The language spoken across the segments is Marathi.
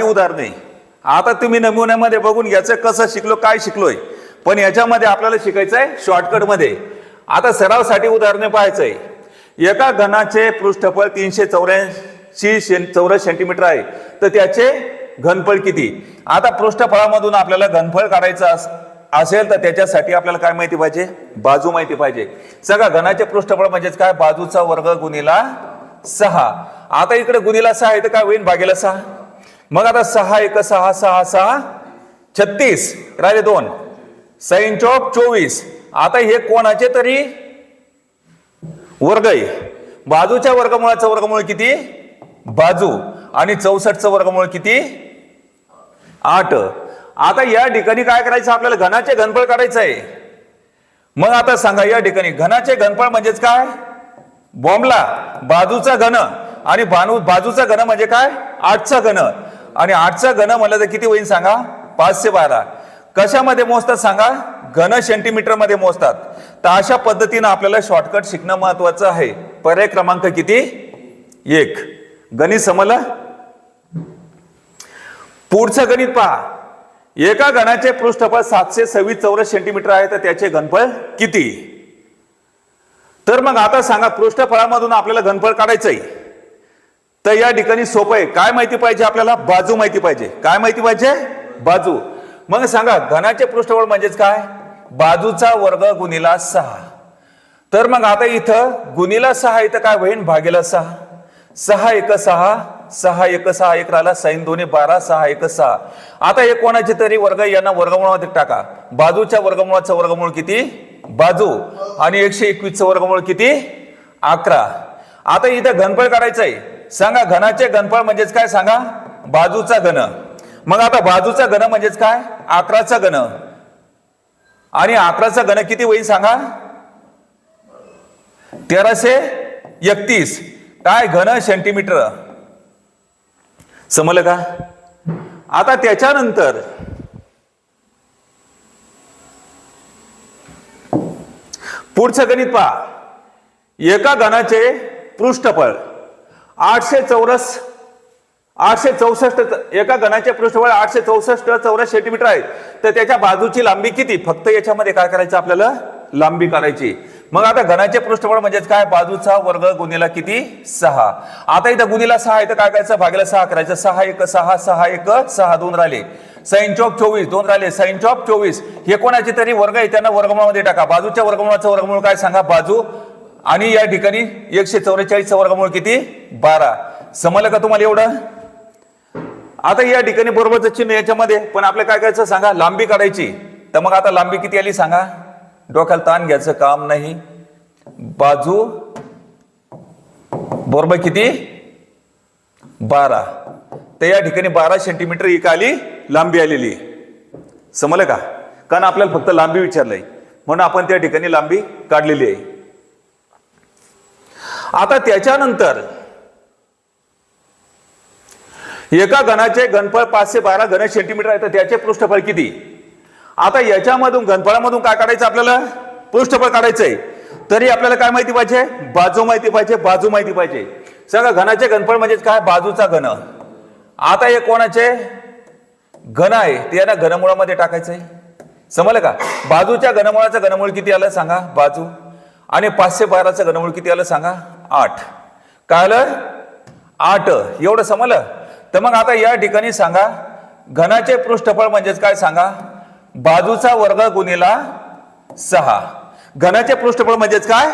उदाहरणे. आता तुम्ही नमुन्यामध्ये बघून घ्यायचं कसं शिकलो काय शिकलोय, पण याच्यामध्ये आपल्याला शिकायचंय शॉर्टकट मध्ये. आता सरावासाठी उदाहरणे पाहायचंय. एका घनाचे पृष्ठफळ 384 चौरस सेंटीमीटर आहे, तर त्याचे घनफळ किती. आता पृष्ठफळामधून आपल्याला घनफळ काढायचं असेल तर त्याच्यासाठी आपल्याला काय माहिती पाहिजे, बाजू माहिती पाहिजे. सगळं घनाचे पृष्ठफळ म्हणजेच काय, बाजूचा वर्ग गुणिला 6. आता इकडे गुणिला 6 आहे तर काय होईल, भागिले 6. मग आता 6 1 6 6 6 36 राहिले 2 6 चौक 24. आता हे कोणाचे तरी वर्ग आहे. बाजूच्या वर्गमुळाचं वर्गमूळ किती, बाजू, आणि 64चं वर्गमूळ किती, 8. आता या ठिकाणी काय करायचं, आपल्याला घनाचे घनफळ काढायचं आहे. मग आता सांगा या ठिकाणी घनाचे घनफळ म्हणजेच काय, बॉम्बला बाजूचा घन, आणि बाजूचा घन म्हणजे काय, 8चा घन, आणि 8चा घन म्हणलं तर किती होईल सांगा, 512. कशामध्ये मोजतात सांगा, घन सेंटीमीटर मध्ये मोजतात. तर अशा पद्धतीने आपल्याला शॉर्टकट शिकणं महत्वाचं आहे. पर्याय क्रमांक किती, 1. गणित समजलं. पुढचं गणित पहा. एका घनाचे पृष्ठफळ 726 चौरस सेंटीमीटर आहे, तर त्याचे घनफळ किती. तर मग आता सांगा पृष्ठफळामधून आपल्याला घनफळ काढायचंय. तर या ठिकाणी सोपं आहे. काय माहिती पाहिजे आपल्याला, बाजू माहिती पाहिजे. काय माहिती पाहिजे, बाजू. मग सांगा घनाचे पृष्ठफळ म्हणजेच काय, बाजूचा वर्ग गुणिला 6. तर मग आता इथं गुणिला 6 इथं काय होईल, भागिले 6. 6 1 6 6 1 6 1 राहिला, 6 2 12 6 1 6. आता हे कोणाचे तरी वर्ग, यांना वर्गमूळामध्ये टाका. बाजूच्या वर्गमूळाचं वर्गमूळ किती, बाजू, आणि 121चं वर्गमूळ किती, 11. आता इथं घनफळ काढायचं आहे. सांगा घनाचे घनफळ म्हणजेच काय सांगा, बाजूचा घन. मग आता बाजूचा घन म्हणजेच काय, 11चा घन, आणि 11चा घन किती होईल सांगा, 1331. काय, घन सेंटीमीटर. समजलं का. आता त्याच्यानंतर पुढचं गणित पहा. एका घनाचे पृष्ठफळ 864, एका घनाचे पृष्ठफळ 864 चौरस सेंटीमीटर आहे, तर त्याच्या बाजूची लांबी किती. फक्त याच्यामध्ये काय करायचं आपल्याला, लांबी काढायची. मग आता घनाचे पृष्ठफळ म्हणजेच काय, बाजूचा वर्ग गुणिला किती, 6. आता इथं गुणिला 6 इथं काय करायचं, भागिले 6 करायचं. 6 1 6 6 1 6 2 राहिले, 6 चौक 24 2 राहिले, 6 चौक 24. हे कोणाचे तरी वर्ग आहे, त्यांना वर्गमूळामध्ये टाका. बाजूच्या वर्गमूळाचं वर्गमूळ काय सांगा, बाजू, आणि या ठिकाणी 144चं वर्गमूळ किती, 12. समजलं का तुम्हाला एवढं. आता या ठिकाणी बरोबरचं चिन्ह याच्यामध्ये, पण आपल्याला काय करायचं सांगा, लांबी काढायची. तर मग आता लांबी किती आली सांगा, डोक्याला ताण घ्यायचं काम नाही. बाजू बरोबर किती, 12. तर या ठिकाणी 12 सेंटीमीटर एक आली लांबी आलेली. समजलं का. कारण आपल्याला फक्त लांबी विचारलंय म्हणून आपण त्या ठिकाणी लांबी काढलेली आहे. आता त्याच्यानंतर एका घनाचे घनफळ 512 घन सेंटीमीटर आहे, तर त्याचे पृष्ठफळ किती. आता याच्यामधून घनफळामधून काय काढायचं आपल्याला, पृष्ठफळ काढायचंय. तरी आपल्याला काय माहिती पाहिजे, बाजू माहिती पाहिजे, बाजू माहिती पाहिजे. सगळं घनाचे घनफळ म्हणजे काय, बाजूचा घन. आता हे कोणाचे घन आहे, ते ना घनमुळामध्ये टाकायचंय. समजलं का. बाजूच्या घनमुळाचं घनमूळ किती आलं सांगा, बाजू, आणि 512चं घनमूळ किती आलं सांगा, 8. काय आलं, 8. एवढं समजलं. तर मग आता या ठिकाणी सांगा घनाचे पृष्ठफळ म्हणजेच काय सांगा, बाजूचा वर्ग गुणिला 6. घनाचे पृष्ठफळ म्हणजेच काय,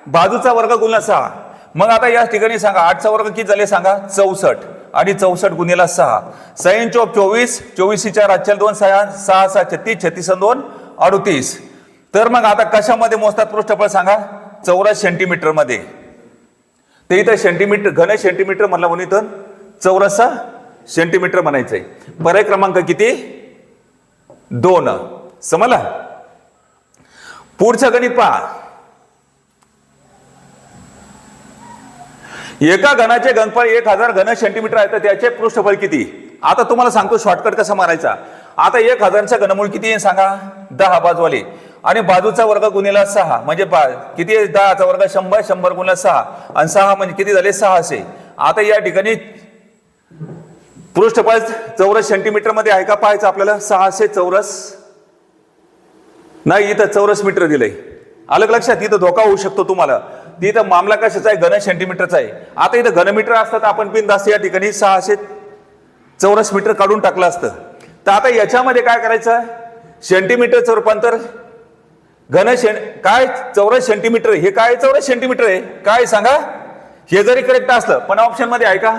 बाजूचा वर्ग गुणिला 6. मग आता या ठिकाणी सांगा 8चा वर्ग किती झाले सांगा, 64, आणि 64 गुणिला 6. 6 चौक 24, 24 4 8 2 6 6 6 36, 36 2 38. तर मग आता कशामध्ये मोजतात पृष्ठफळ सांगा, चौरस सेंटीमीटर मध्ये. ते इथं सेंटीमीटर, घन सेंटीमीटर म्हणलं म्हणून इथं चौरस सेंटीमीटर म्हणायचंय. पर्याय क्रमांक किती, 2. समजला. पुढचं गणित पहा. एका घनाचे घनफळ 1000 घन सेंटीमीटर आहे, तर त्याचे पृष्ठफळ किती. आता तुम्हाला सांगतो शॉर्टकट कसा मारायचा. आता 1000चं घनमूळ किती आहे सांगा, 10 बाजूवाले, आणि बाजूचा वर्ग गुणिला 6 म्हणजे किती, 10चा वर्ग 100, 100 गुणिला 6, आणि 6 म्हणजे किती झाले, 600. आता या ठिकाणी पृष्ठफळ चौरस सेंटीमीटर मध्ये आहे का पाहायचं आपल्याला. 600 चौरस नाही, इथं चौरस मीटर दिलंय. अलग लक्षात, इथं धोका होऊ शकतो तुम्हाला. तिथं मामला कशाचा आहे, घन सेंटीमीटरचा आहे. आता इथं घनमीटर असतात, आपण बिनधास्त या ठिकाणी 600 चौरस मीटर काढून टाकलं असतं. तर आता याच्यामध्ये काय करायचं, सेंटीमीटरचं रूपांतर काय चौरस सेंटीमीटर, हे काय चौरस सेंटीमीटर आहे काय सांगा. हे जरी करेक्ट असलं पण ऑप्शन मध्ये आहे का,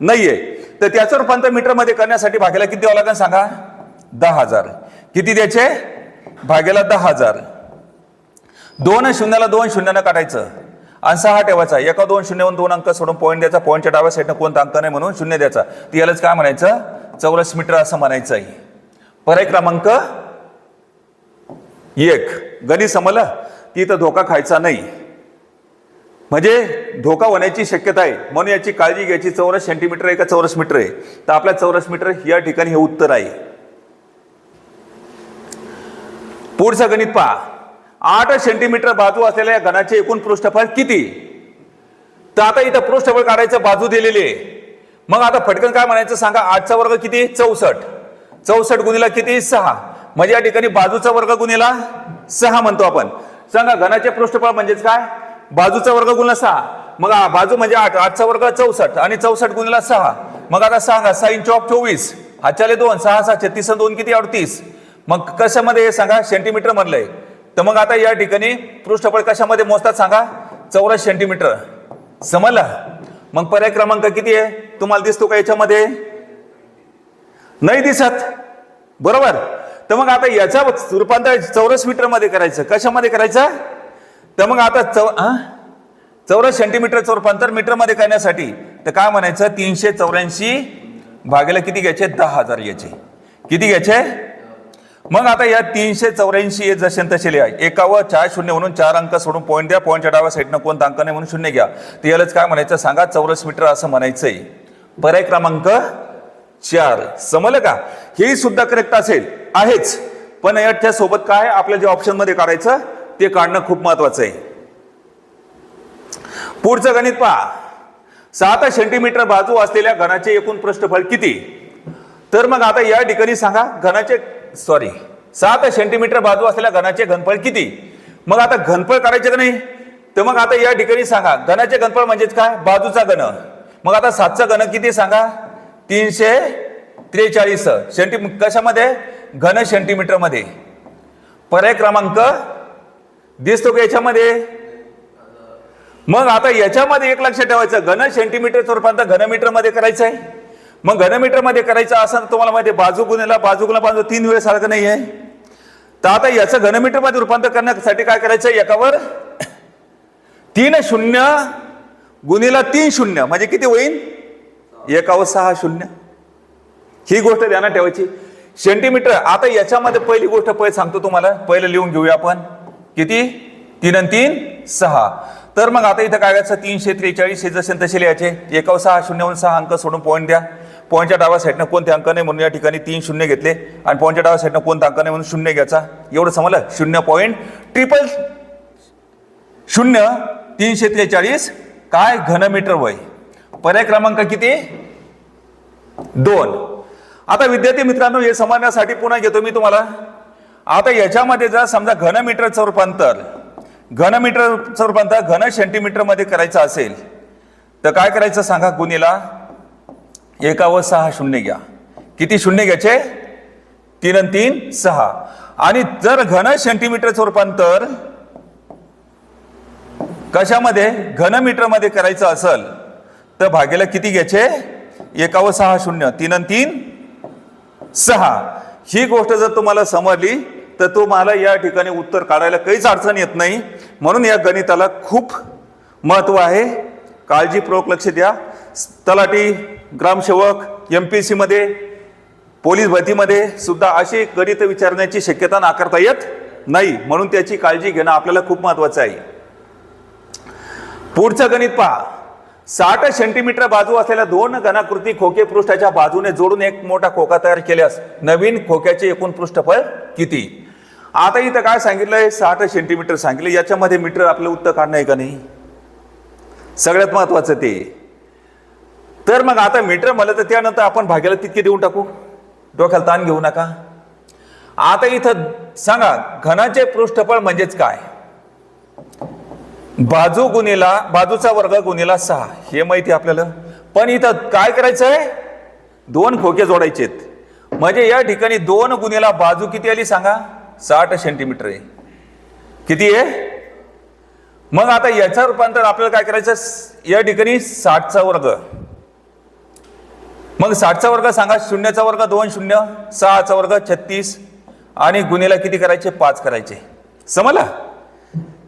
नाहीये. तर त्याचं रूपांतर मीटर मध्ये करण्यासाठी भाग्याला किती द्यावं लागेल सांगा, 10,000. किती द्यायचे, भाग्याला 10,000. 2 शून्याला 2 शून्यानं काढायचं आणि 6 ठेवायचा. एका 2 शून्यावरून 2 अंक सोडून पॉईंट द्यायचा. पॉईंटच्या डाव्या साईडनं कोणता अंक नाही म्हणून 0 द्यायचा. ती यालाच काय म्हणायचं, चौरस मीटर असं म्हणायचं आहे. पर्याय क्रमांक 1. गणित समजलं, तिथं धोका खायचा नाही, म्हणजे धोका होण्याची शक्यता आहे म्हणून याची काळजी घ्यायची. चौरस सेंटीमीटर आहे का चौरस मीटर आहे, तर आपल्या चौरस मीटर या ठिकाणी हे उत्तर आहे. पुढचं गणित पहा. 8 सेंटीमीटर बाजू असलेल्या घनाचे एकूण पृष्ठफळ किती. तर आता इथं पृष्ठफळ काढायचं, बाजू दिलेली आहे. मग आता फटकन काय म्हणायचं सांगा, 8चा वर्ग किती, 64. 64 गुणिला किती, 6. म्हणजे या ठिकाणी बाजूचा वर्ग गुणिला 6 म्हणतो आपण. सांगा घनाचे पृष्ठफळ म्हणजेच काय, बाजूचा वर्ग गुणिला 6. मग बाजू म्हणजे 8, 8चा वर्ग 64 आणि 64 गुणिला 6. मग आता सांगा 6 इंच ऑफ 24, हातच्याले 2, 6 6 36 2 किती 38. मग कशामध्ये हे सांगा, सेंटीमीटर म्हणलंय. तर मग आता या ठिकाणी पृष्ठफळ कशामध्ये मोजतात सांगा, चौरस सेंटीमीटर. समजला. मग पर्याय क्रमांक किती आहे तुम्हाला दिसतो का याच्यामध्ये, नाही दिसत, बरोबर. तर मग आता याचा रूपांतर चौरस मीटर मध्ये करायचं, कशामध्ये करायचं. तर मग आता चौरस सेंटीमीटरचं रूपांतर मीटर मध्ये करण्यासाठी तर काय म्हणायचं, 384 भागेला किती घ्यायचे, 10,000 याचे. किती घ्यायचे. मग आता या 384 जसे तसे लिहा. 1 व 4 शून्य म्हणून 4 अंक सोडून पॉईंट द्या. पॉईंटच्या डाव्या साईडनं कोणता अंक नाही म्हणून 0 घ्या. तर यालाच काय म्हणायचं सांगा, चौरस मीटर असं म्हणायचंय. पर्याय क्रमांक 4. समजलं का. हे सुद्धा करेक्ट असेल आहेच, पण याच्या सोबत काय आपल्या जे ऑप्शन मध्ये काढायचं ते काढणं खूप महत्वाचं आहे. पुढचं गणित पहा. 7 सेंटीमीटर बाजू असलेल्या घनाचे एकूण पृष्ठफळ किती. तर मग आता या ठिकाणी सांगा घनाचे 7 सेंटीमीटर बाजू असलेल्या घनाचे घनफळ किती. मग आता घनफळ काढायचे का नाही. तर मग आता या ठिकाणी सांगा घनाचे घनफळ म्हणजेच काय, बाजूचा घन. मग आता 7चा घन किती सांगा, 343 कशामध्ये, घन सेंटीमीटर मध्ये. पर्याय क्रमांक दिसतो का याच्यामध्ये. मग आता याच्यामध्ये एक लक्षात ठेवायचं, घन सेंटीमीटरचं रूपांतर घनमीटर मध्ये करायचं आहे. मग घनमीटर मध्ये करायचं असं तुम्हाला माहिती, बाजू गुणिला बाजू 3 वेळेस सारखं नाही आहे. तर आता याचं घनमीटर मध्ये रूपांतर करण्यासाठी काय करायचं, एकावर 3 शून्य गुणिला 3 शून्य म्हणजे किती होईल, 1 व 6 शून्य. ही गोष्ट ध्यानात ठेवायची. सेंटीमीटर. आता याच्यामध्ये पहिली गोष्ट पहिले सांगतो तुम्हाला, पहिलं लिहून घेऊया आपण. किती, 3 आणि 3 6. तर मग आता इथं काय करायचं, 343 हे जसे तसे लिहायचे. 1 व 6 शून्य 6 अंक सोडून पॉईंट द्या. पॉईंटच्या डाव्या साईडनं कोणते अंक नाही म्हणून या ठिकाणी 3 शून्य घेतले आणि पॉईंटच्या डाव्या साईडनं कोणता अंक नाही म्हणून 0 घ्यायचा. एवढं समजलं. 0.000 343 काय घनमीटर वय. पर्याय क्रमांक किती, 2. आता विद्यार्थी मित्रांनो हे समजण्यासाठी पुन्हा घेतो मी तुम्हाला. आता याच्यामध्ये जर समजा घनमीटरचं रूपांतर घन सेंटीमीटर मध्ये करायचं असेल तर काय करायचं सांगा, गुणिला 1 व 6 शून्य घ्या. किती शून्य घ्यायचे, 3 आणि 3 6. आणि जर घन सेंटीमीटरचं रूपांतर कशामध्ये, घनमीटर मध्ये करायचं असेल तर भागेला किती घ्यायचे, 1 व 6 शून्य 3 आणि 3 6. ही गोष्ट जर तुम्हाला समजली तर तुम्हाला या ठिकाणी उत्तर काढायला काहीच अडचण येत नाही. म्हणून या गणिताला खूप महत्व आहे. काळजीपूर्वक लक्ष द्या. तलाठी, ग्रामसेवक, MPSC मध्ये, पोलीस भरतीमध्ये सुद्धा अशी गणित विचारण्याची शक्यता नाकारता येत नाही. म्हणून त्याची काळजी घेणं आपल्याला खूप महत्वाचं आहे. पुढचं गणित पहा. 60 सेंटीमीटर बाजू असलेल्या 2 घनाकृती खोके पृष्ठाच्या बाजूने जोडून एक मोठा खोका तयार केल्यास नवीन खोक्याचे एकूण पृष्ठफळ किती. आता इथं काय सांगितलंय, 60 सेंटीमीटर सांगितलं. याच्यामध्ये मीटर आपलं उत्तर काढणं आहे का नाही, सगळ्यात महत्वाचं ते. तर मग आता मीटर म्हणलं तर त्यानंतर आपण भाग्याला तितके देऊन टाकू, डोक्याला ताण घेऊ नका. आता इथं सांगा घनाचे पृष्ठफळ म्हणजेच काय. बाजू गुणिला बाजूचा वर्ग गुणिला 6 हे माहिती आपल्याला. पण इथं काय करायचं आहे, दोन खोके जोडायचेत. म्हणजे या ठिकाणी 2 गुणिला बाजू किती आली सांगा, 60 सेंटीमीटर आहे. किती आहे. मग आता याचं रूपांतर आपल्याला काय करायचं, या ठिकाणी 60चा वर्ग. मग 60चा वर्ग सांगा, 0चा वर्ग 2 0, 6चा वर्ग 36 आणि गुणिला किती करायचे, 5 करायचे. समजला.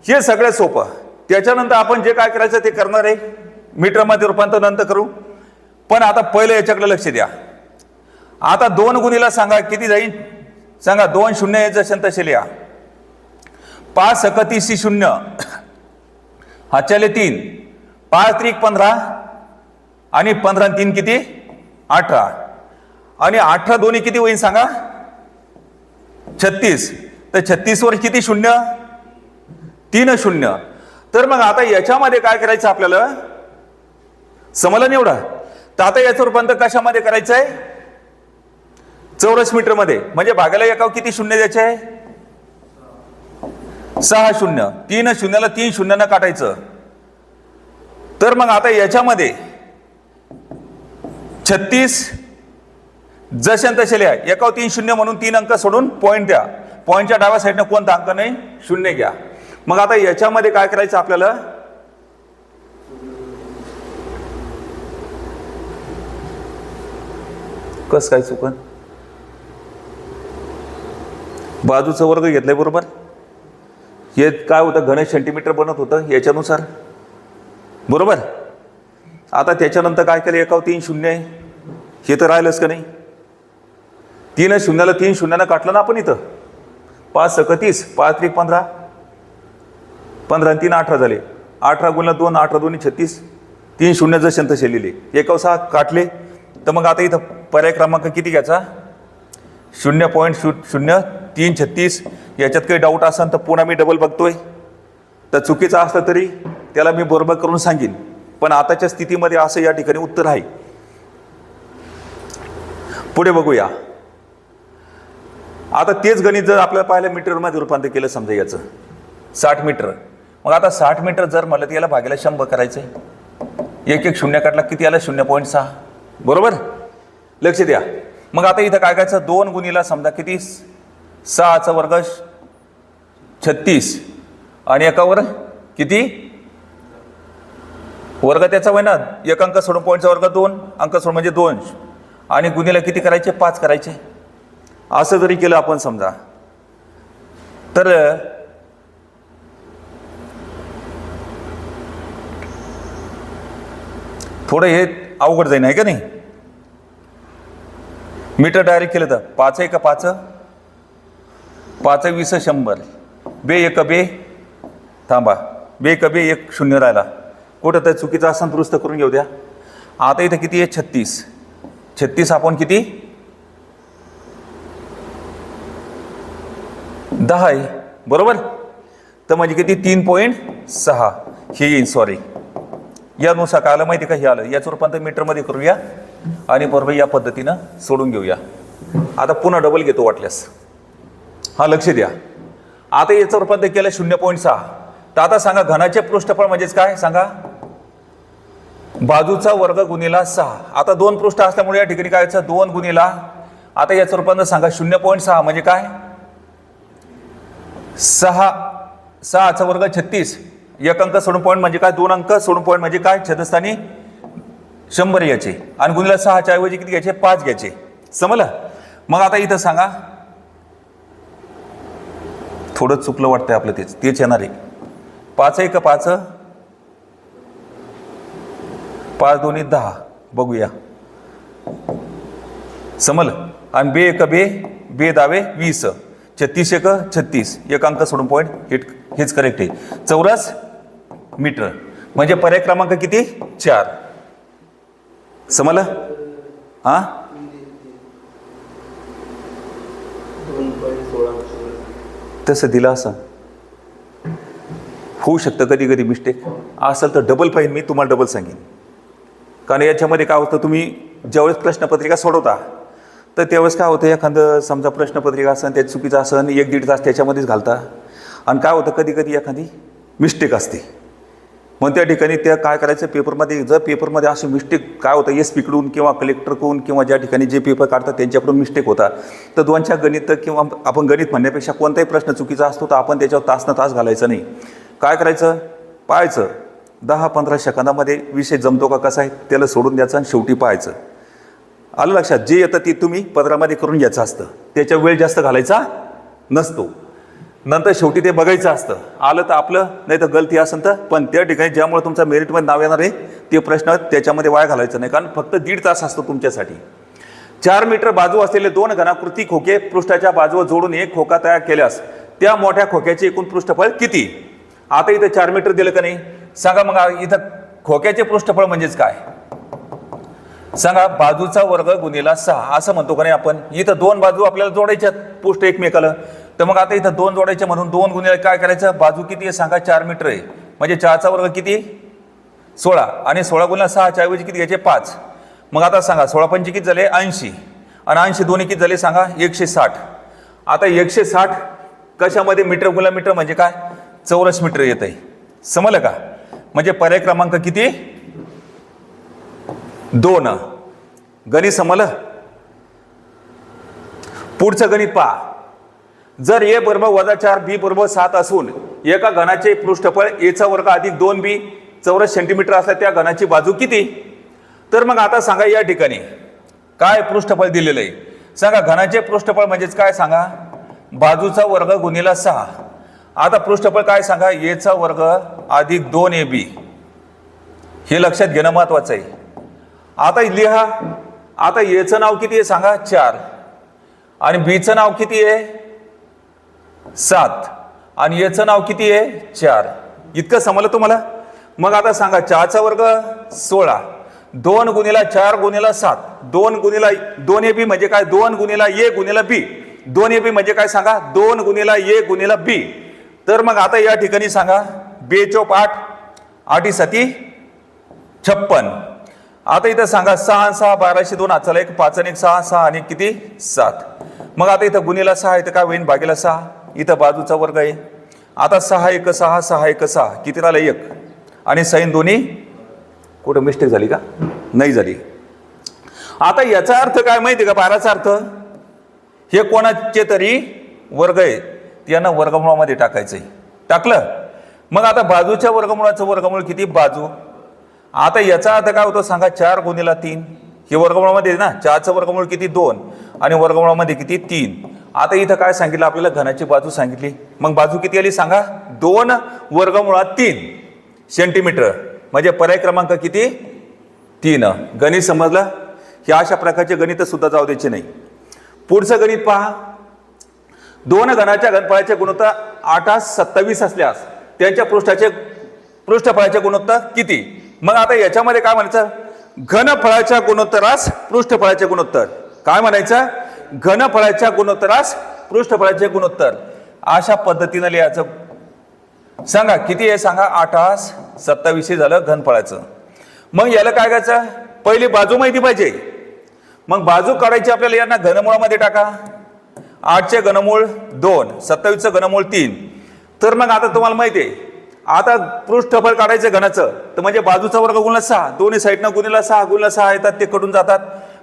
हे सगळं सोपं. त्याच्यानंतर आपण जे काय करायचं ते करणार आहे, मीटरमध्ये रूपांतर नंतर करू. पण आता पहिले याच्याकडे लक्ष द्या. आता 2 गुणिला सांगा किती जाईल सांगा, 2 0 यायचं असेल तसे लिहा. 5 सक 30 0 हा चले 3, 5 त्रिक 15 आणि 15 3 किती 18 आणि 18 दोन्ही किती होईल सांगा 36. तर 36 वर किती 0 3 0. तर मग आता याच्यामध्ये काय करायचं आपल्याला, समजलं नाही एवढं. तर आता याचं रूपांतर कशामध्ये करायचं आहे, चौरस मीटर मध्ये. म्हणजे भागाला एकावर किती शून्य द्यायचे आहे, 6 0. 3 0ला 3 0 काटायचं. तर मग आता याच्यामध्ये 36 जसे तसे लिहा. एकावर 3 0 म्हणून 3 अंक सोडून पॉईंट द्या. पॉईंटच्या डाव्या साईडने कोणता अंक नाही, 0 घ्या. मग आता याच्यामध्ये काय करायचं आपल्याला, कस काय चुकन, बाजूचा वर्ग घेतलाय बरोबर. हे काय होतं, घन सेंटीमीटर बनत होतं याच्यानुसार बरोबर. आता त्याच्यानंतर काय केलं, एकावर 3 0 आहे, हे तर राहिलंच का नाही. 3 0ला 3 0 काटलं ना आपण इथं. 5 सक 30, 5 त्रिक 15, 15 3 18 झाले. 18 गुणिले 2 18 2 36, 3 0 जसे तसे लिहिले. एकावर 6 काटले. तर मग आता इथं पर्याय क्रमांक किती घ्यायचा, 0.03 36. याच्यात काही डाऊट असेल तर पुन्हा मी डबल बघतोय. तर चुकीचं असलं तरी त्याला मी बरोबर करून सांगेन. पण आताच्या स्थितीमध्ये असं या ठिकाणी उत्तर आहे. पुढे बघूया. आता तेच गणित जर आपल्याला पाहिलं मीटरमध्ये रूपांतर केलं समजा याचं 60 मीटर. मग आता 60 मीटर जर म्हणलं तर याला भागायला 100 करायचंय. एक एक शून्य काढला किती आला, 0.6 बरोबर. लक्ष द्या. मग आता इथं काय करायचं, 2 गुणिला समजा किती 6चा वर्ग 36 आणि एकावर किती वर्ग त्याचा होय ना, एक अंक सोडून पॉईंटचा वर्ग 2 अंक सोडून म्हणजे 2 आणि गुणिला किती करायचे 5 करायचे. असं जरी केलं आपण समजा तर थोडं हे अवघड जाईल आहे का नाही. मीटर डायरेक्ट केलं तर 5 1 5, 5 20 100, बे 1 बे थांबा, बे 1 बे 1 0 राहिला. कुठं तर चुकीचा असं दुरुस्त करून घेऊ द्या. आता इथं किती आहे 36. 36 आपण किती 10 आहे बरोबर. तर म्हणजे किती 3.6 हे येईल. सॉरी यानुसार काय आलं माहिती का, हे आलं. याचं रूपांतर मीटरमध्ये करूया आणि बरोबर या पद्धतीनं सोडून घेऊया. आता पुन्हा डबल घेतो वाटल्यास. हा लक्ष द्या. आता याचं रूपांतर केलं 0.6. तर आता सांगा घनाचे पृष्ठफळ म्हणजेच काय सांगा, बाजूचा वर्ग गुणिला 6. आता 2 पृष्ठ असल्यामुळे या ठिकाणी काय व्हायचं 2 गुणिला. आता याचं रूपांतर सांगा 0.6 म्हणजे काय 6चा वर्ग 36. एक अंक सोडून पॉईंट म्हणजे काय 2 अंक सोडून पॉईंट म्हणजे काय छेदस्थानी 100 याचे आणि गुणिला 6च्या ऐवजी किती घ्यायचे 5 घ्यायचे. समजलं. मग आता इथं सांगा, थोडं चुकलं वाटतंय आपलं, तेच येणार आहे. 5 1 5, 5 2 10 बघूया. समजलं. आणि बे 1 बे बे 10 20, 36 1 36, एक अंक सोडून पॉईंट हेच करेक्ट आहे. चौरस मीटर म्हणजे पर्याय क्रमांक किती 4. समजलं. हा तसं दिलं असं होऊ शकतं कधी कधी मिस्टेक असेल तर डबल पाहिजे, मी तुम्हाला डबल सांगेन. कारण याच्यामध्ये काय होतं, तुम्ही ज्यावेळेस प्रश्नपत्रिका सोडवता तर त्यावेळेस काय होतं, एखादं समजा प्रश्नपत्रिका असेल ते चुकीचं असेल 1-1.5 तास त्याच्यामध्येच घालता आणि काय होतं कधी कधी एखादी मिस्टेक असते. मग त्या ठिकाणी त्या काय करायचं, पेपरमध्ये जर पेपरमध्ये अशी मिस्टेक काय होतं, एसपीकडून किंवा कलेक्टरकडून किंवा ज्या ठिकाणी जे पेपर काढतात त्यांच्याकडून मिस्टेक होता, तर 2-4 गणित किंवा आपण गणित म्हणण्यापेक्षा कोणताही प्रश्न चुकीचा असतो तर आपण त्याच्यावर तासनं तास घालायचं नाही. काय करायचं, पाहायचं 10-15 सेकंदामध्ये विषय जमतो का कसा आहे त्याला सोडून द्यायचं आणि शेवटी पाहायचं. आलं लक्षात, जे येतं ते तुम्ही पत्रामध्ये करून घ्यायचं असतं, त्याच्या वेळ जास्त घालायचा नसतो. नंतर शेवटी ते बघायचं असतं, आलं तर आपलं, नाही तर गलती असेल तर. पण त्या ठिकाणी ज्यामुळे तुमचा मेरिटमध्ये नाव येणार आहे ते प्रश्न त्याच्यामध्ये वाया घालायचं नाही, कारण फक्त 1.5 तास असतो तुमच्यासाठी. 4 मीटर बाजू असलेले 2 घनाकृती खोके पृष्ठाच्या बाजूवर जोडून एक खोका तयार केल्यास त्या मोठ्या खोक्याचे एकूण पृष्ठफळ किती? आता इथं 4 मीटर दिलं का नाही, सांगा. मग इथं खोक्याचे पृष्ठफळ म्हणजेच काय सांगा, बाजूचा वर्ग गुणिला 6 असं म्हणतो का नाही आपण. इथं 2 बाजू आपल्याला जोडायच्यात पृष्ठ एकमेकाला, तर मग आता इथं 2 जोडायचे म्हणून 2 गुणिले काय करायचं, बाजू किती आहे सांगा, 4 मीटर आहे. म्हणजे 4चा वर्ग किती, 16 आणि 16 गुणिले 6च्या ऐवजी किती घ्यायचे, 5. मग आता सांगा 16 पंचे किती झाले, 80 आणि 80 दोन्ही किती झाले सांगा, 160. आता 160 कशामध्ये, मीटर गुणिले मीटर म्हणजे काय, चौरस मीटर येत आहे. समजलं का? म्हणजे पर्याय क्रमांक किती, 2. गणित समजलं. पुढचं गणित पहा. जर a बरोबर -4 b बरोबर 7 असून एका घनाचे पृष्ठफळ a चा वर्ग अधिक 2b चौरस सेंटीमीटर असल्या त्या घनाची बाजू किती? तर मग आता सांगा या ठिकाणी काय पृष्ठफळ दिलेलं आहे सांगा. घनाचे पृष्ठफळ म्हणजेच काय सांगा, बाजूचा वर्ग गुणिला 6. आता पृष्ठफळ काय सांगा, a चा वर्ग अधिक 2ab. हे लक्षात घेणं महत्वाचं आहे. आता लिहा. आता a चं नाव किती आहे सांगा, 4 आणि b चं नाव किती आहे, 7 आणि याचं नाव किती आहे, 4. इतकं समजलं तुम्हाला. मग आता सांगा 4चा वर्ग 16, 2 गुणिला 4 गुणिला 7, 2 गुणिला 2ab म्हणजे काय, 2 गुणिला a गुणिला b. 2ab म्हणजे काय सांगा, 2 गुणिला a गुणिला b. तर मग आता या ठिकाणी सांगा, 2 चौक 8, 8 7 56. आता इथं सांगा 6 6 1202, चला एक 5 आणि 1 6 6 आणि किती 7. मग आता इथं गुणिला 6 इथं काय होईल, भागीला 6. इथं बाजूचा वर्ग आहे. आता 6 1 6 6 1 6 किती राहिलं, 1 आणि साइन दोन्ही. कुठं मिस्टेक झाली का, नाही झाली. आता याचा अर्थ काय माहिती का, 12चा अर्थ, हे कोणाचे तरी वर्ग आहे त्यांना वर्गमुळामध्ये टाकायचंय. टाकलं. मग आता बाजूच्या वर्गमुळाचं वर्गमूळ किती, बाजू. आता याचा अर्थ काय होतो सांगा, 4 गुणिला 3. हे वर्गमुळामध्ये ना, 4चं वर्गमूळ किती, 2 आणि वर्गमुळामध्ये किती, 3. आता इथं काय सांगितलं आपल्याला, घनाची बाजू सांगितली. मग बाजू किती आली सांगा, 2 वर्गमुळात 3 सेंटीमीटर. म्हणजे पर्याय क्रमांक किती, 3. गणित समजलं. हे अशा प्रकारचे गणित सुद्धा जाऊ द्यायचे नाही. पुढचं गणित पहा. 2 घनाच्या घनफळाचे गुणोत्तर 8 27 असल्यास त्यांच्या पृष्ठफळाचे गुणोत्तर किती? मग आता याच्यामध्ये काय म्हणायचं, घनफळाच्या गुणोत्तरास पृष्ठफळाचे गुणोत्तर. काय म्हणायचं, घनफळाच्या गुणोत्तरास पृष्ठफळाचे गुणोत्तर. अशा पद्धतीने लिहायचं. सांगा किती आहे सांगा, 8 27 झालं घनफळाचं. मग याला काय करायचं, पहिली बाजू माहिती पाहिजे. मग बाजू काढायची आपल्याला, यांना घनमुळामध्ये टाका. 8चे घनमूळ 2, 27चं घनमूळ 3. तर मग आता तुम्हाला माहिती आहे, आता पृष्ठफळ काढायचं घनाचं, तर म्हणजे बाजूचा वर्ग गुणिला 6, दोन्ही साईडनं गुणिला 6 गुणिला 6 येतात, ते कडून जातात.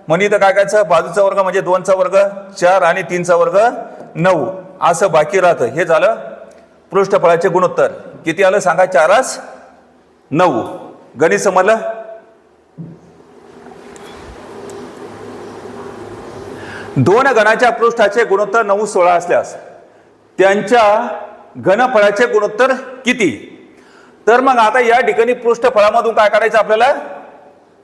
म्हणजे इथं काय करायचं, बाजूचा वर्ग म्हणजे 2चा वर्ग 4 आणि 3चा वर्ग 9 असं बाकी राहतं. हे झालं पृष्ठफळाचे गुणोत्तर. किती आलं सांगा, 4 9. गणित समजलं. दोन घनाच्या पृष्ठाचे गुणोत्तर 9 16 असल्यास त्यांच्या घनफळाचे गुणोत्तर किती? तर मग आता या ठिकाणी पृष्ठफळामधून काय करायचं आपल्याला,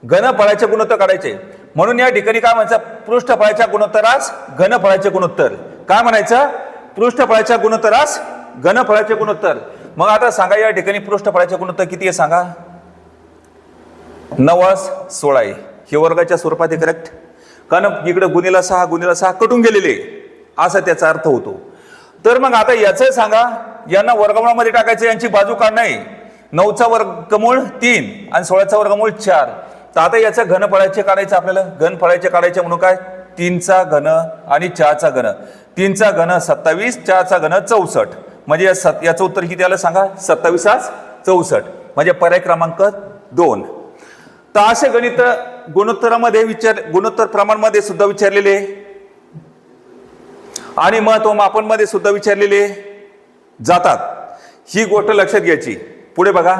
घनफळाचे गुणोत्तर काढायचे. म्हणून या ठिकाणी काय म्हणायचं, पृष्ठफळाच्या गुणोत्तरास घनफळाचे गुणोत्तर. काय म्हणायचं, पृष्ठफळाच्या गुणोत्तरास घनफळाचे गुणोत्तर. मग आता सांगा या ठिकाणी पृष्ठफळाचे गुणोत्तर किती आहे सांगा, 9 16 आहे. हे वर्गाच्या स्वरूपात आहे करेक्ट, कारण इकडे गुणिला 6 कटून गेलेले असा त्याचा अर्थ होतो. तर मग आता याचं सांगा, यांना वर्गमूळामध्ये टाकायचं, यांची बाजू काढणं आहे. 9चा वर्गमूळ 3 आणि 16चा वर्गमूळ 4. तर आता याचं घनफळाचे काढायचं आपल्याला. घनफळाचे काढायचे म्हणून काय, 3चा घन आणि 4चा घन. 3चा घन 27, 4चा घन 64. म्हणजे याचं उत्तर किती आलं सांगा, 27 64. म्हणजे पर्याय क्रमांक 2. तर असे गणित गुणोत्तर प्रमाणमध्ये सुद्धा विचारलेले आणि महत्व मापन मध्ये सुद्धा विचारलेले जातात. ही गोष्ट लक्षात घ्यायची. पुढे बघा,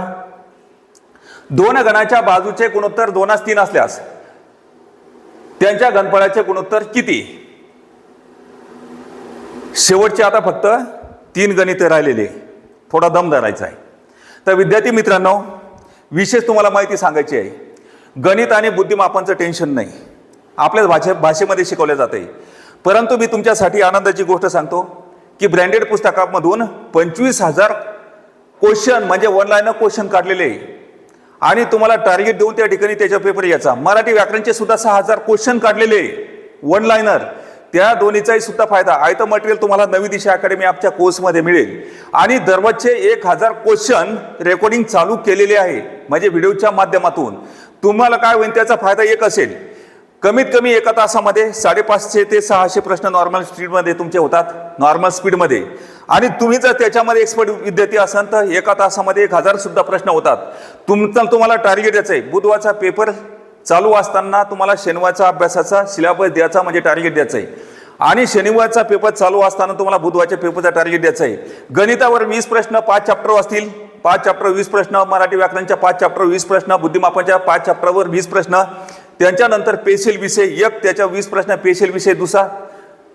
2 घनाच्या बाजूचे गुणोत्तर 2:3 असल्यास त्यांच्या घनफळाचे गुणोत्तर किती. शेवटचे आता फक्त 3 गणित राहिलेले, थोडा दम धरायचा आहे. तर विद्यार्थी मित्रांनो, विशेष तुम्हाला माहिती सांगायची आहे. गणित आणि बुद्धिमापनचं टेन्शन नाही, आपल्या भाषेमध्ये शिकवले जाते. परंतु मी तुमच्यासाठी आनंदाची गोष्ट सांगतो की ब्रँडेड पुस्तकामधून 25,000 क्वेश्चन म्हणजे वन लाईनर क्वेश्चन काढलेले आणि तुम्हाला टार्गेट देऊन त्या ठिकाणी त्याचा पेपर यायचा. मराठी व्याकरणचे सुद्धा 6,000 क्वेश्चन काढलेले वन लाईनर. त्या दोन्हीचाही सुद्धा फायदा आयतं मटेरियल तुम्हाला नवी दिशा अकॅडमी आपल्या कोर्समध्ये मिळेल. आणि दररोजचे 1,000 क्वेश्चन रेकॉर्डिंग चालू केलेले आहे, म्हणजे व्हिडिओच्या माध्यमातून. तुम्हाला काय होईल त्याचा फायदा एक असेल, कमीत कमी एका तासामध्ये 550 ते 600 प्रश्न नॉर्मल स्पीडमध्ये तुमचे होतात, नॉर्मल स्पीडमध्ये. आणि तुम्ही जर त्याच्यामध्ये एक्सपर्ट विद्यार्थी असाल तर एका तासामध्ये 1000 सुद्धा प्रश्न होतात. तुम्हाला टार्गेट द्यायचं आहे, बुधवारचा पेपर चालू असताना तुम्हाला शनिवारचा अभ्यासाचा सिलेबस द्यायचा, म्हणजे टार्गेट द्यायचं आहे. आणि शनिवारचा पेपर चालू असताना तुम्हाला बुधवारच्या पेपरचा टार्गेट द्यायचं आहे. गणितावर 20 प्रश्न 5 चॅप्टर असतील, 5 चॅप्टर 20 प्रश्न, मराठी व्याकरणच्या 5 चॅप्टर 20 प्रश्न, बुद्धिमापनच्या 5 चॅप्टरवर 20 प्रश्न, त्यांच्यानंतर पेशल विषय एक, त्याच्या 20 प्रश्न, पेशल विषय दुसरा,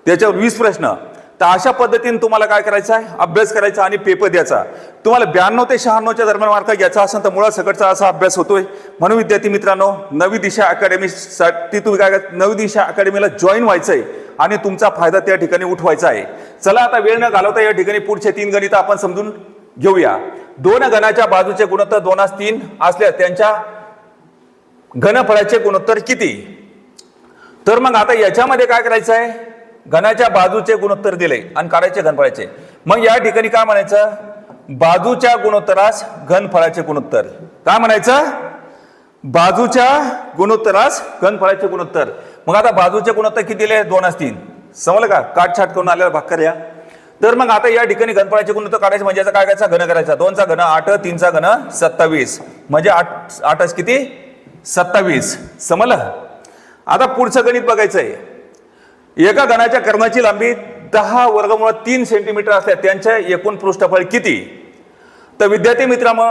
त्याच्यावर 20 प्रश्न. तर अशा पद्धतीने तुम्हाला काय करायचं आहे, अभ्यास करायचा आणि पेपर द्यायचा. तुम्हाला 92 ते 96च्या दरम्यान मार्क घ्यायचा असेल तर मुळात सकटचा असा अभ्यास होतोय. म्हणून विद्यार्थी मित्रांनो, नवी दिशा अकॅडमीसाठी तुम्ही काय नवी दिशा अकॅडमीला जॉईन व्हायचंय आणि तुमचा फायदा त्या ठिकाणी उठवायचा आहे. चला आता वेळ न घालवता या ठिकाणी पुढचे 3 गणित आपण समजून घेऊया. 2 घनाच्या बाजूचे गुणोत्तर 2:3 असल्यास त्यांच्या घनफळाचे गुणोत्तर किती. तर मग आता याच्यामध्ये काय करायचं आहे, घनाच्या बाजूचे गुणोत्तर दिले आणि काढायचे घनफळाचे. मग या ठिकाणी काय म्हणायचं, बाजूच्या गुणोत्तरास घनफळाचे गुणोत्तर. काय म्हणायचं, बाजूच्या गुणोत्तरास घनफळाचे गुणोत्तर. मग आता बाजूचे गुणोत्तर किती दिले, 2:3. समजलं का, काटछाट करून आलेला भाग करूया. तर मग आता या ठिकाणी घनफळाचे गुणोत्तर काढायचे म्हणजे याचा काय करायचा, घन करायचा. 2चा घन 8, 3चा घन 27, म्हणजे 8 किती 27. समजलं. आता पुढचं गणित बघायचंय. एका घनाच्या कर्णाची लांबी 10 वर्गमूळ 3 सेंटीमीटर असल्या त्यांच्या एकूण पृष्ठफळ किती. तर विद्यार्थी मित्रांनो,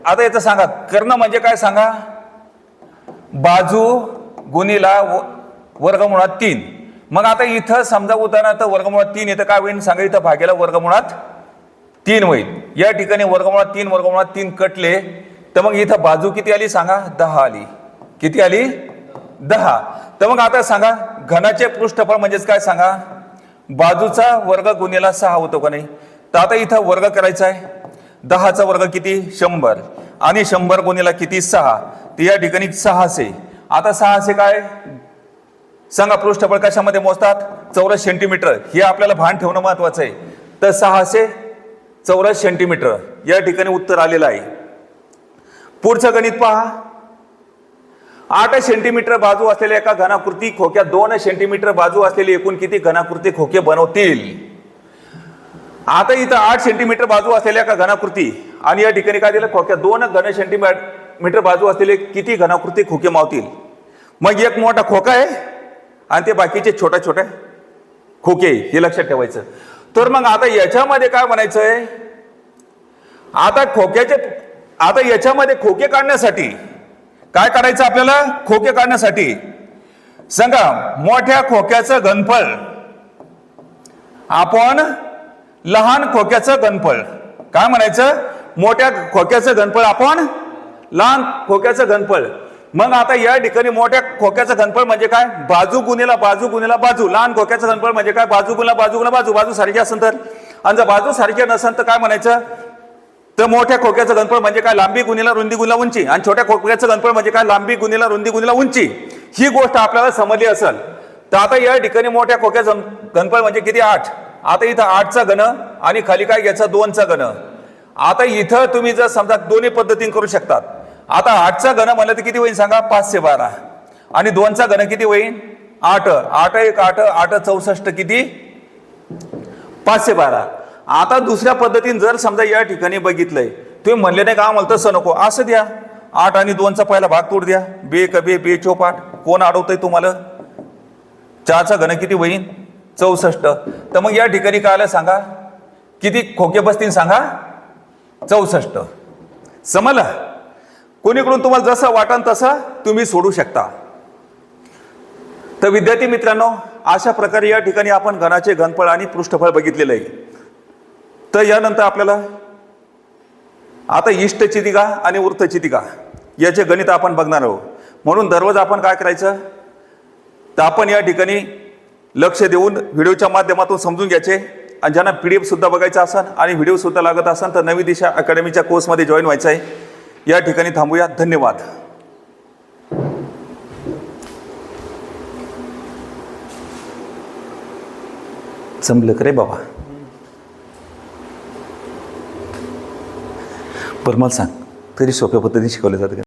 आता याचं सांगा, कर्ण म्हणजे काय सांगा, बाजू गुणिला वर्गमुळात 3. मग आता इथं समजा उदाहरणार्थ वर्गमुळात 3 येतं, काय होईल सांगा, इथं भागेला वर्गमुळात 3 होईल. या ठिकाणी वर्गमुळात 3 कटले तर मग इथं बाजू किती आली सांगा, 10 आली. किती आली, 10. तर मग आता सांगा, घनाचे पृष्ठफळ म्हणजेच काय सांगा, बाजूचा वर्ग गुणिला 6 होतो का नाही. तर आता इथं वर्ग करायचा आहे, 10चा वर्ग किती 100 आणि 100 गुणिला किती 6. तर या ठिकाणी 600. आता 600 काय सांगा, पृष्ठफळ कशामध्ये मोजतात, चौरस सेंटीमीटर. हे आपल्याला भान ठेवणं महत्वाचं आहे. तर 600 चौरस सेंटीमीटर या ठिकाणी उत्तर आलेलं आहे. पुढचं गणित पहा. 8 सेंटीमीटर बाजू असलेल्या एका घनाकृती खोक्या 2 सेंटीमीटर बाजू असलेली एकूण किती घनाकृती खोके बनवतील. आता इथं 8 सेंटीमीटर बाजू असलेल्या एका घनाकृती आणि या ठिकाणी काय दिलं, खोक्या 2 घन सेंटीमीटर बाजू असलेले किती घनाकृती खोके मावतील. मग एक मोठा खोका आहे आणि ते बाकीचे छोट्या छोट्या खोके, हे लक्षात ठेवायचं. तर मग आता याच्यामध्ये काय म्हणायचंय, आता याच्यामध्ये खोके काढण्यासाठी काय काढायचं आपल्याला, खोके काढण्यासाठी सांगा, मोठ्या खोक्याचं घनफळ आपण लहान खोक्याचं घनफळ. काय म्हणायचं, मोठ्या खोक्याचं घनफळ आपण लहान खोक्याचं घनफळ. मग आता या ठिकाणी मोठ्या खोक्याचं घनफळ म्हणजे काय, बाजू गुणिला बाजू गुणिला बाजू. लहान खोक्याचं घनफळ म्हणजे काय, बाजू गुणिला बाजू गुणिला बाजू. बाजू सारखी असेल तर, आणि जर बाजू सारखी नसेल तर काय म्हणायचं, तर मोठ्या खोक्याचं घनफळ म्हणजे काय, लांबी गुणिला रुंदी गुणिला उंची. आणि छोट्या खोक्याचं घनफळ म्हणजे काय, लांबी गुणिला रुंदी गुणिला उंची. ही गोष्ट आपल्याला समजली असेल. तर आता या ठिकाणी मोठ्या खोक्याचं घनफळ म्हणजे किती 8. आता इथं 8चा घन आणि खाली काय घ्यायचं 2चा घन. आता इथं तुम्ही जर समजा दोन्ही पद्धतीने करू शकतात. आता 8चा घन म्हणलं तर किती होईल सांगा? 512. आणि 2चा घन किती होईल? 8. 8 1 8 8 64 किती? 512. आता दुसऱ्या पद्धतीने जर समजा या ठिकाणी बघितलंय, तुम्ही म्हणले नाही का आम्हाला तसं नको, असं द्या. 8 आणि 2चा पहिला भाग तोड द्या. बे कबे बे चौपाट. कोण अडवतंय तुम्हाला? 4चा घन किती होईल? 64. तर मग या ठिकाणी काय आलं सांगा? किती खोके बसतील सांगा? 64. समजलं? कोणीकडून तुम्हाला जसं वाटन तसं तुम्ही सोडू शकता. तर विद्यार्थी मित्रांनो, अशा प्रकारे या ठिकाणी आपण घनाचे घनफळ आणि पृष्ठफळ बघितलेलं आहे. तर यानंतर आपल्याला आता इष्टचितिका आणि वृत्तचितिका याचे गणित आपण बघणार आहोत. म्हणून दररोज आपण काय करायचं, तर आपण या ठिकाणी लक्ष देऊन व्हिडिओच्या माध्यमातून समजून घ्यायचे. आणि ज्यांना PDF सुद्धा बघायचा असेल आणि व्हिडिओ सुद्धा लागत असेल तर नवी दिशा अकॅडमीच्या कोर्समध्ये जॉईन व्हायचं आहे. या ठिकाणी थांबूया. धन्यवाद. जमलं का रे बाबा? बरं मला सांग, तरी सोप्या पद्धतीने शिकवलं जातं का?